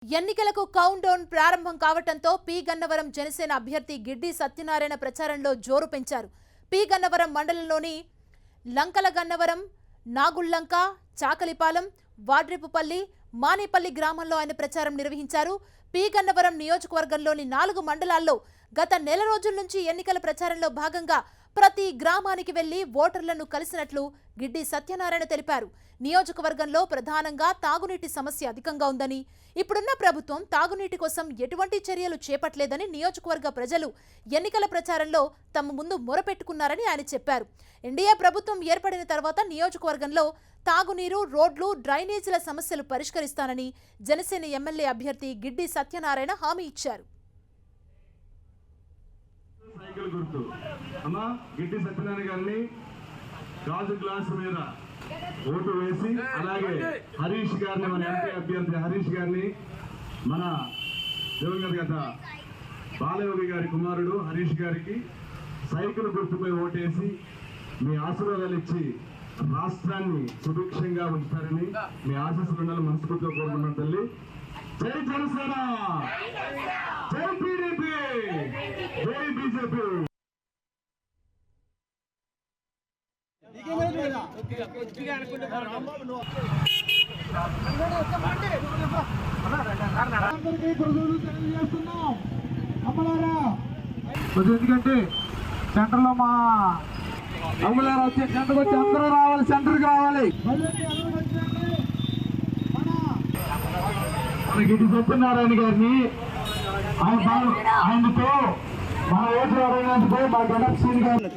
ఎన్నికలకు count down ప్రారంభం కావటంతో పి గన్నవరం జనసేన అభ్యర్థి గిడ్డి సత్యనారాయణ ప్రచారంలో జోరు పెంచారు. పి గన్నవరం మండలంలోని లంకల గన్నవరం, నాగుళ్లంక, చాకలిపాలెం, వాడ్రేపుపల్లి, మానేపల్లి గ్రామాల్లో ఆయన ప్రచారం నిర్వహించారు. పి గన్నవరం నియోజకవర్గంలోని 4 మండలాల్లో గత నెల రోజుల నుంచి ఎన్నికల ప్రచారంలో భాగంగా ప్రతి గ్రామానికి వెళ్లి ఓటర్లను కలిసినట్లు గిడ్డి సత్యనారాయణ తెలిపారు. నియోజకవర్గంలో ప్రధానంగా తాగునీటి సమస్య అధికంగా ఉందని, ఇప్పుడున్న ప్రభుత్వం తాగునీటి కోసం ఎటువంటి చర్యలు చేపట్టలేదని నియోజకవర్గ ప్రజలు ఎన్నికల ప్రచారంలో తమ ముందు మొరపెట్టుకున్నారని ఆయన చెప్పారు. ఎన్డీఏ ప్రభుత్వం ఏర్పడిన తర్వాత నియోజకవర్గంలో తాగునీరు, రోడ్లు, డ్రైనేజీల సమస్యలు పరిష్కరిస్తానని జనసేన ఎమ్మెల్యే అభ్యర్థి గిడ్డి సత్యనారాయణ హామీ ఇచ్చారు. గిడ్డి సత్యనారాయణ గారిని గాజు గ్లాసు మీద ఓటు వేసి, అలాగే హరీష్ గారిని, మన ఎంపీ అభ్యర్థి హరీష్ గారిని, మన దివంగత బాలయోగి గారి కుమారుడు హరీష్ గారికి సైకిల్ గుర్తుపై ఓటేసి మీ ఆశీర్వాదాలు ఇచ్చి రాష్ట్రాన్ని సుభిక్షంగా ఉంచుతారని మీ ఆశీస్సులు ఉండాలని మనస్ఫూర్తిగా కోరుకున్నాను తల్లి. జై జనసేన, జై టీడీపీ, జై బీజేపీ. ఎందుకంటే సెంటర్ లో మా అమ్ములారా వచ్చే సెంటర్కి వచ్చి అందరూ రావాలి, సెంటర్కి రావాలి. మన గిడ్డి సత్యనారాయణ గారిని ఆయనతో మన ఓటు అడిగినందుకు మా గణప్ సింగ్ గారు